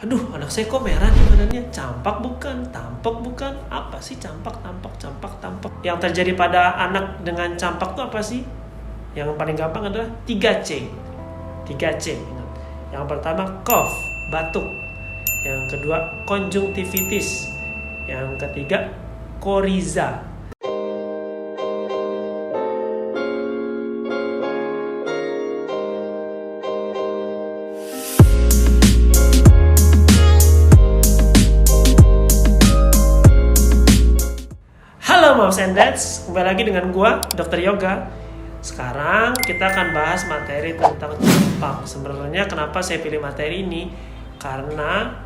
Aduh, anak saya kok merah nih badannya. Campak bukan? Tampak bukan? Apa sih campak, tampak, campak, tampak? Yang terjadi pada anak dengan campak itu apa sih? Yang paling gampang adalah 3C. 3C. Ingat. Yang pertama cough, batuk. Yang kedua konjungtivitis. Yang ketiga koriza. Halo Moms and Dads, kembali lagi dengan gua Dr. Yoga. Sekarang kita akan bahas materi tentang campak. Sebenarnya kenapa saya pilih materi ini? Karena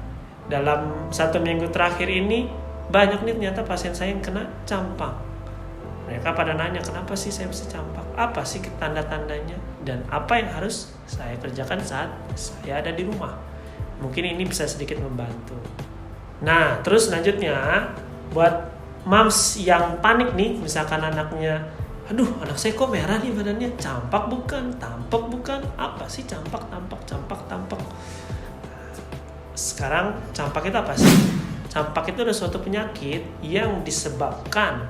dalam 1 minggu terakhir ini banyak nih ternyata pasien saya yang kena campak. Mereka pada nanya, kenapa sih saya bisa campak? Apa sih tanda-tandanya? Dan apa yang harus saya kerjakan saat saya ada di rumah? Mungkin ini bisa sedikit membantu. Nah, terus selanjutnya buat moms yang panik nih, misalkan anaknya, aduh anak saya kok merah nih badannya, campak bukan? Tampak bukan? Apa sih campak, tampak, campak, tampak? Sekarang campak itu apa sih? Campak itu adalah suatu penyakit yang disebabkan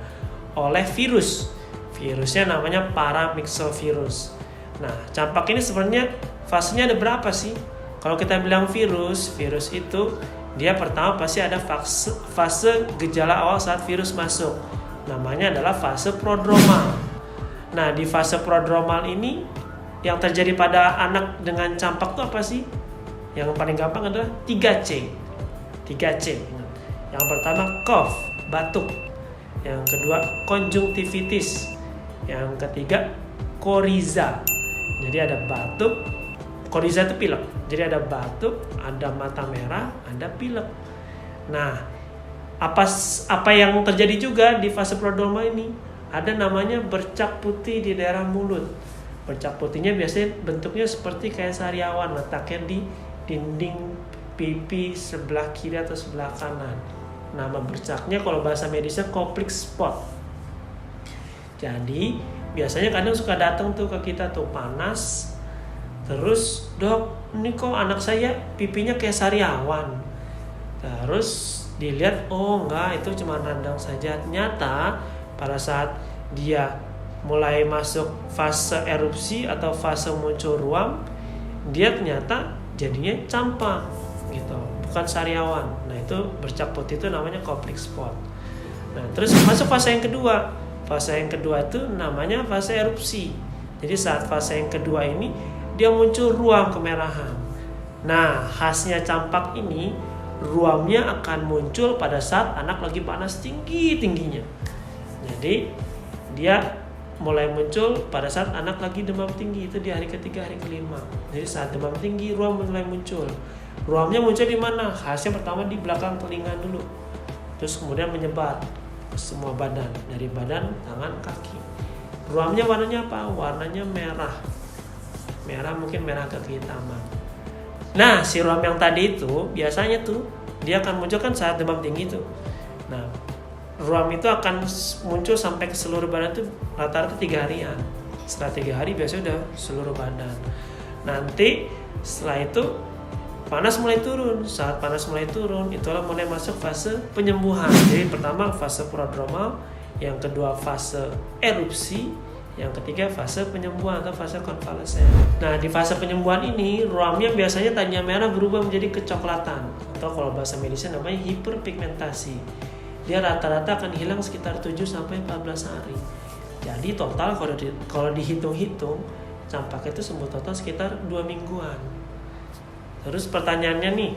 oleh virus. Virusnya namanya paramyxovirus. Nah, campak ini sebenarnya fasenya ada berapa sih? Kalau kita bilang virus itu dia pertama pasti ada fase gejala awal saat virus masuk. Namanya adalah fase prodromal. Nah, di fase prodromal ini yang terjadi pada anak dengan campak itu apa sih? Yang paling gampang adalah 3C. 3C. Yang pertama cough, batuk. Yang kedua konjungtivitis. Yang ketiga koriza. Jadi ada batuk, koriza itu pilek. Jadi ada batuk, ada mata merah, ada pilek. Nah, apa yang terjadi juga di fase prodromal ini? Ada namanya bercak putih di daerah mulut. Bercak putihnya biasanya bentuknya seperti kayak sariawan, letaknya di dinding pipi sebelah kiri atau sebelah kanan. Nama bercaknya kalau bahasa medisnya Koplik spot. Jadi biasanya kadang suka datang tuh ke kita tuh panas. Terus, dok, ini kok anak saya pipinya kayak sariawan. Terus dilihat, oh enggak, itu cuma radang saja. Ternyata pada saat dia mulai masuk fase erupsi atau fase muncul ruam, dia ternyata jadinya campak gitu, bukan sariawan. Nah, itu bercak putih itu namanya Koplik spot. Nah, terus masuk fase yang kedua. Fase yang kedua itu namanya fase erupsi. Jadi saat fase yang kedua ini dia muncul ruam kemerahan. Nah, khasnya campak ini, ruamnya akan muncul pada saat anak lagi panas tinggi-tingginya. Jadi, dia mulai muncul pada saat anak lagi demam tinggi, itu di hari ketiga, hari kelima. Jadi saat demam tinggi, ruam mulai muncul. Ruamnya muncul di mana? Khasnya pertama di belakang telinga dulu. Terus kemudian menyebar ke semua badan, dari badan, tangan, kaki. Ruamnya warnanya apa? Warnanya merah. Merah, mungkin merah agak kehitaman. Nah, si ruam yang tadi itu biasanya tuh dia akan muncul kan saat demam tinggi tuh. Nah, ruam itu akan muncul sampai ke seluruh badan tuh rata-rata 3 harian. Setelah 3 hari biasanya udah seluruh badan. Nanti setelah itu panas mulai turun. Saat panas mulai turun, itulah mulai masuk fase penyembuhan. Jadi pertama fase prodromal, yang kedua fase erupsi, yang ketiga fase penyembuhan atau fase konvalesen. Nah, di fase penyembuhan ini ruamnya biasanya tadinya merah berubah menjadi kecoklatan, atau kalau bahasa medisnya namanya hiperpigmentasi. Dia rata-rata akan hilang sekitar 7-14 hari. Jadi total kalau dihitung-hitung, campak itu sembuh total sekitar 2 mingguan. Terus pertanyaannya nih,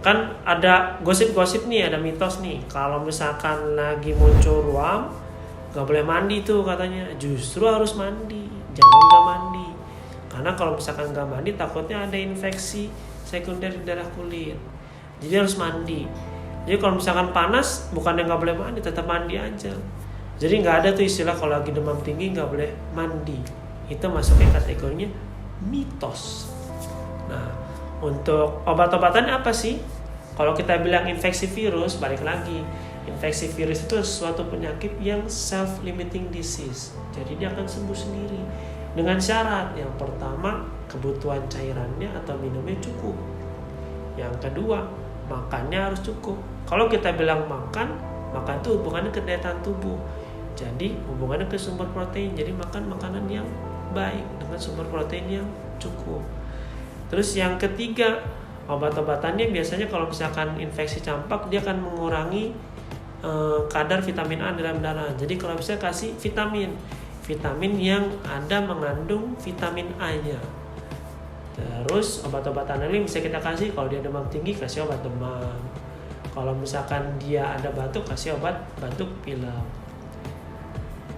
kan ada gosip-gosip nih, ada mitos nih, kalau misalkan lagi muncul ruam gak boleh mandi tuh katanya. Justru harus mandi, jangan gak mandi. Karena kalau misalkan gak mandi takutnya ada infeksi sekunder di darah kulit. Jadi harus mandi. Jadi kalau misalkan panas bukannya gak boleh mandi, tetap mandi aja. Jadi gak ada tuh istilah kalau lagi demam tinggi gak boleh mandi. Itu masuknya kategorinya mitos. Nah, untuk obat-obatannya apa sih? Kalau kita bilang infeksi virus, balik lagi, infeksi virus itu suatu penyakit yang self-limiting disease. Jadi dia akan sembuh sendiri dengan syarat yang pertama, kebutuhan cairannya atau minumnya cukup. Yang kedua, makannya harus cukup. Kalau kita bilang makan itu hubungannya ke daya tahan tubuh. Jadi hubungannya ke sumber protein. Jadi makan makanan yang baik dengan sumber protein yang cukup. Terus yang ketiga, obat-obatannya biasanya kalau misalkan infeksi campak dia akan mengurangi kadar vitamin A dalam darah. Jadi kalau bisa kasih vitamin yang ada mengandung vitamin A-nya. Terus obat-obatan lain bisa kita kasih kalau dia demam tinggi, kasih obat demam. Kalau misalkan dia ada batuk, kasih obat batuk pilek.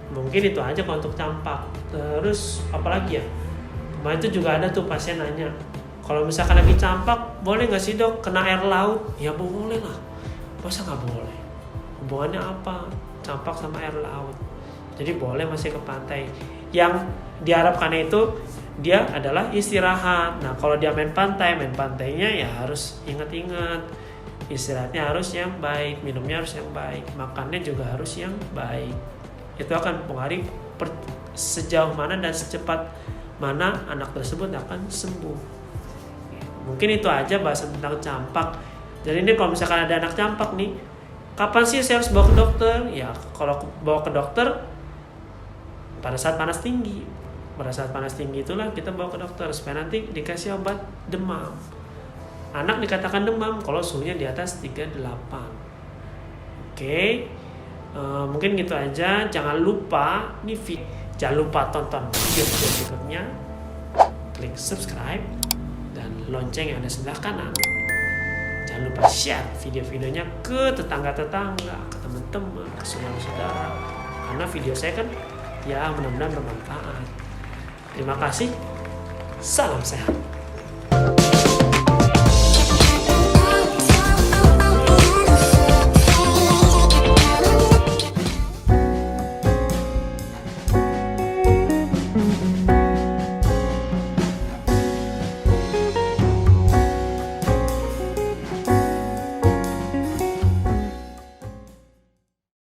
Mungkin itu aja kalau untuk campak. Terus apalagi ya? Kemarin itu juga ada tuh pasien nanya, kalau misalkan lagi campak, boleh nggak sih dok kena air laut? Ya boleh lah. Masa nggak boleh? Hubungannya apa? Campak sama air laut. Jadi boleh masih ke pantai. Yang diharapkannya itu dia adalah istirahat. Nah kalau dia main pantainya ya harus ingat-ingat. Istirahatnya harus yang baik, minumnya harus yang baik, makannya juga harus yang baik. Itu akan mempengaruhi sejauh mana dan secepat mana anak tersebut akan sembuh. Mungkin itu aja bahasan tentang campak. Jadi ini kalau misalkan ada anak campak nih, kapan sih saya harus bawa ke dokter? Ya kalau bawa ke dokter pada saat panas tinggi. Pada saat panas tinggi itulah kita bawa ke dokter supaya nanti dikasih obat demam. Anak dikatakan demam kalau suhunya di atas 38. Oke. Mungkin gitu aja. Jangan lupa jangan lupa tonton video berikutnya. Klik subscribe dan lonceng yang ada sebelah kanan. Jangan lupa share video-videonya ke tetangga-tetangga, ke teman-teman, ke saudara-saudara. Karena video saya kan ya mudah-mudahan bermanfaat. Terima kasih. Salam sehat.